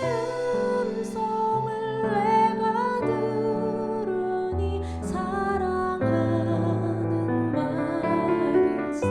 음성을 내가 들으니 사랑하는 말일세.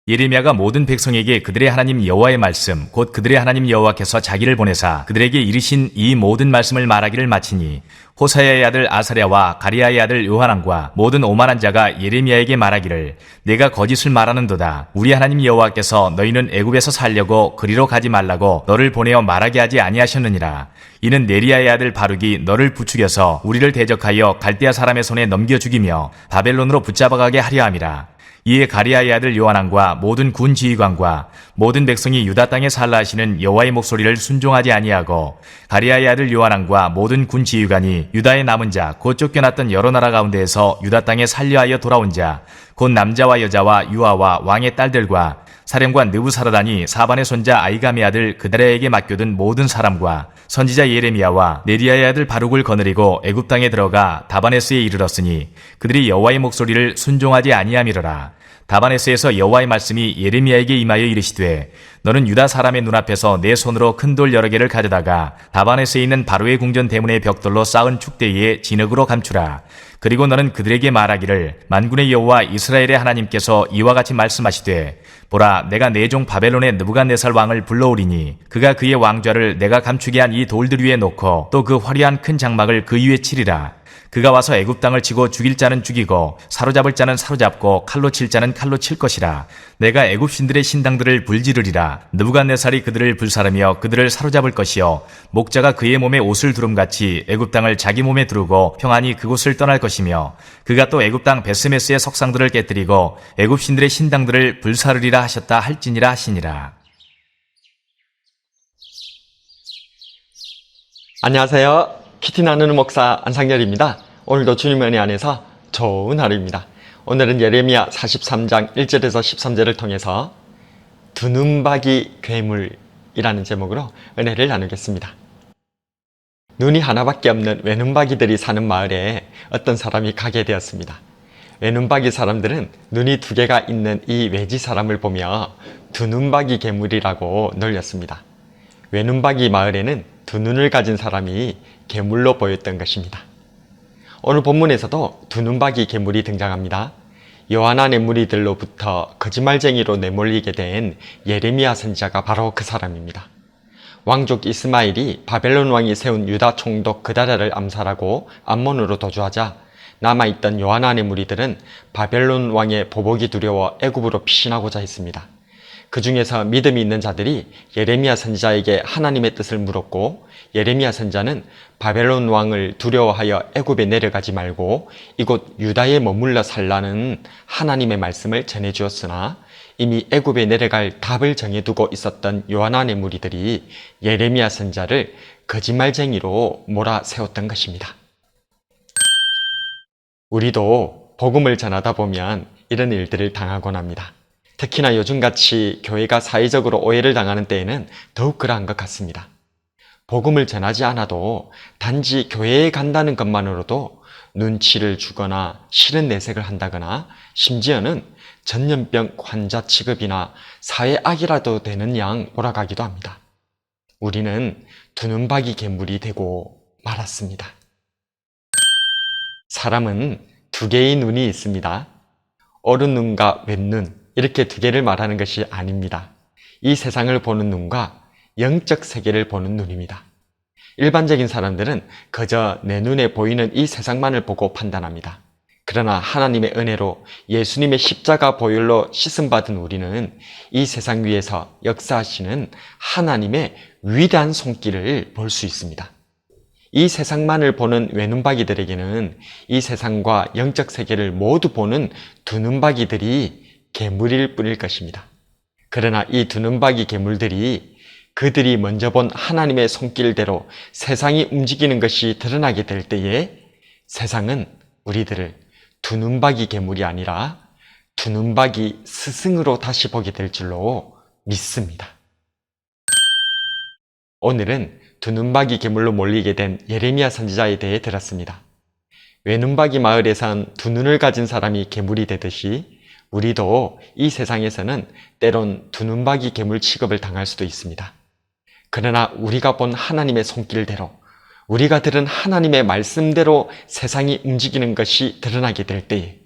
예레미야가 모든 백성에게 그들의 하나님 여호와의 말씀 곧 그들의 하나님 여호와께서 자기를 보내사 그들에게 이르신 이 모든 말씀을 말하기를 마치니 호사야의 아들 아사랴와 가리야의 아들 요하난과 모든 오만한 자가 예레미야에게 말하기를 내가 거짓을 말하는도다. 우리 하나님 여호와께서 너희는 애굽에서 살려고 그리로 가지 말라고 너를 보내어 말하게 하지 아니하셨느니라. 이는 네리야의 아들 바룩이 너를 부추겨서 우리를 대적하여 갈대아 사람의 손에 넘겨 죽이며 바벨론으로 붙잡아가게 하려 함이라. 이에 가리야의 아들 요하난과 모든 군 지휘관과 모든 백성이 유다 땅에 살라 하시는 여호와의 목소리를 순종하지 아니하고 가리야의 아들 요하난과 모든 군 지휘관이 유다의 남은 자 곧 쫓겨났던 여러 나라 가운데에서 유다 땅에 살려하여 돌아온 자 곧 남자와 여자와 유아와 왕의 딸들과 사령관 느부사라단이 사반의 손자 아이감의 아들 그다랴에게 맡겨둔 모든 사람과 선지자 예레미야와 네리야의 아들 바룩을 거느리고 애굽 땅에 들어가 다바네스에 이르렀으니 그들이 여호와의 목소리를 순종하지 아니함이로라. 다바네스에서 여호와의 말씀이 예레미야에게 임하여 이르시되 너는 유다 사람의 눈앞에서 내 손으로 큰 돌 여러 개를 가져다가 다바네스에 있는 바로의 궁전 대문의 벽돌로 쌓은 축대에 진흙으로 감추라. 그리고 너는 그들에게 말하기를 만군의 여호와 이스라엘의 하나님께서 이와 같이 말씀하시되 보라 내가 내 종 바벨론의 느부갓네살 왕을 불러오리니 그가 그의 왕좌를 내가 감추게 한 이 돌들 위에 놓고 또 그 화려한 큰 장막을 그 위에 치리라. 그가 와서 애굽 땅을 치고 죽일 자는 죽이고 사로잡을 자는 사로잡고 칼로 칠 자는 칼로 칠 것이라. 내가 애굽 신들의 신당들을 불지르리라. 느부갓네살이 그들을 불사르며 그들을 사로잡을 것이요 목자가 그의 몸에 옷을 두름같이 애굽 땅을 자기 몸에 두르고 평안히 그곳을 떠날 것이며 그가 또 애굽 땅 베스메스의 석상들을 깨뜨리고 애굽 신들의 신당들을 불사르리라 하셨다 할지니라 하시니라. 안녕하세요. 키티 나누는 목사 안상열입니다. 오늘도 주님의 은혜 안에서 좋은 하루입니다. 오늘은 예레미야 43장 1절에서 13절을 통해서 두눈박이 괴물이라는 제목으로 은혜를 나누겠습니다. 눈이 하나밖에 없는 외눈박이들이 사는 마을에 어떤 사람이 가게 되었습니다. 외눈박이 사람들은 눈이 두 개가 있는 이 외지 사람을 보며 두눈박이 괴물이라고 놀렸습니다. 외눈박이 마을에는 두 눈을 가진 사람이 괴물로 보였던 것입니다. 오늘 본문에서도 두눈박이 괴물이 등장합니다. 요한안의 무리들로부터 거짓말쟁이로 내몰리게 된 예레미야 선지자가 바로 그 사람입니다. 왕족 이스마일이 바벨론 왕이 세운 유다 총독 그다랴를 암살하고 암몬으로 도주하자 남아있던 요한안의 무리들은 바벨론 왕의 보복이 두려워 애굽으로 피신하고자 했습니다. 그 중에서 믿음이 있는 자들이 예레미야 선지자에게 하나님의 뜻을 물었고 예레미야 선지자는 바벨론 왕을 두려워하여 애굽에 내려가지 말고 이곳 유다에 머물러 살라는 하나님의 말씀을 전해주었으나 이미 애굽에 내려갈 답을 정해두고 있었던 요한안의 무리들이 예레미야 선지자를 거짓말쟁이로 몰아세웠던 것입니다. 우리도 복음을 전하다 보면 이런 일들을 당하곤 합니다. 특히나 요즘같이 교회가 사회적으로 오해를 당하는 때에는 더욱 그러한 것 같습니다. 복음을 전하지 않아도 단지 교회에 간다는 것만으로도 눈치를 주거나 싫은 내색을 한다거나 심지어는 전염병 환자 취급이나 사회악이라도 되는 양 몰아가기도 합니다. 우리는 두눈박이 괴물이 되고 말았습니다. 사람은 두 개의 눈이 있습니다. 오른눈과 왼눈 이렇게 두 개를 말하는 것이 아닙니다. 이 세상을 보는 눈과 영적 세계를 보는 눈입니다. 일반적인 사람들은 그저 내 눈에 보이는 이 세상만을 보고 판단합니다. 그러나 하나님의 은혜로 예수님의 십자가 보혈로 씻음받은 우리는 이 세상 위에서 역사하시는 하나님의 위대한 손길을 볼 수 있습니다. 이 세상만을 보는 외눈박이들에게는 이 세상과 영적 세계를 모두 보는 두눈박이들이 괴물일 뿐일 것입니다. 그러나 이 두눈박이 괴물들이 그들이 먼저 본 하나님의 손길대로 세상이 움직이는 것이 드러나게 될 때에 세상은 우리들을 두눈박이 괴물이 아니라 두눈박이 스승으로 다시 보게 될 줄로 믿습니다. 오늘은 두눈박이 괴물로 몰리게 된 예레미야 선지자에 대해 들었습니다. 외눈박이 마을에 산 두 눈을 가진 사람이 괴물이 되듯이 우리도 이 세상에서는 때론 두눈박이 괴물 취급을 당할 수도 있습니다. 그러나 우리가 본 하나님의 손길대로, 우리가 들은 하나님의 말씀대로 세상이 움직이는 것이 드러나게 될 때에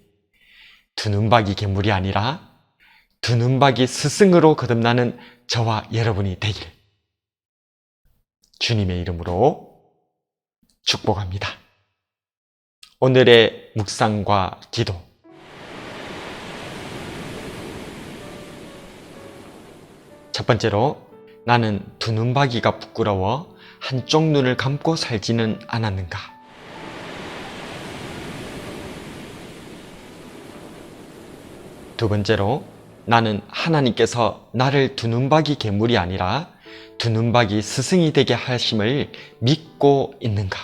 두눈박이 괴물이 아니라 두눈박이 스승으로 거듭나는 저와 여러분이 되길 주님의 이름으로 축복합니다. 오늘의 묵상과 기도. 첫 번째로, 나는 두눈박이가 부끄러워 한쪽 눈을 감고 살지는 않았는가? 두 번째로, 나는 하나님께서 나를 두눈박이 괴물이 아니라 두눈박이 스승이 되게 하심을 믿고 있는가?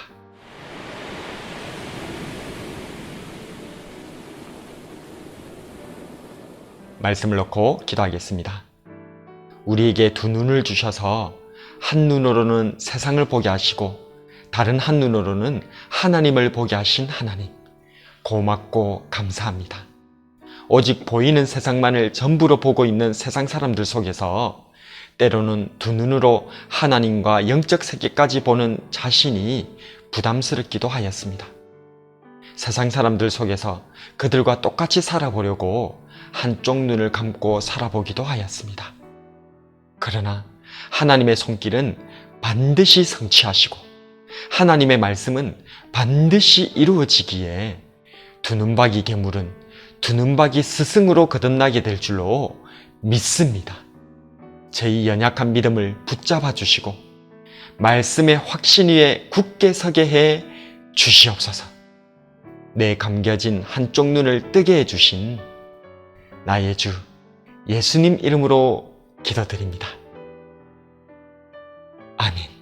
말씀을 놓고 기도하겠습니다. 우리에게 두 눈을 주셔서 한 눈으로는 세상을 보게 하시고 다른 한 눈으로는 하나님을 보게 하신 하나님, 고맙고 감사합니다. 오직 보이는 세상만을 전부로 보고 있는 세상 사람들 속에서 때로는 두 눈으로 하나님과 영적 세계까지 보는 자신이 부담스럽기도 하였습니다. 세상 사람들 속에서 그들과 똑같이 살아보려고 한쪽 눈을 감고 살아보기도 하였습니다. 그러나 하나님의 손길은 반드시 성취하시고 하나님의 말씀은 반드시 이루어지기에 두눈박이 괴물은 두눈박이 스승으로 거듭나게 될 줄로 믿습니다. 저희 연약한 믿음을 붙잡아 주시고 말씀의 확신 위에 굳게 서게 해 주시옵소서. 내 감겨진 한쪽 눈을 뜨게 해 주신 나의 주 예수님 이름으로 기도드립니다. 아멘.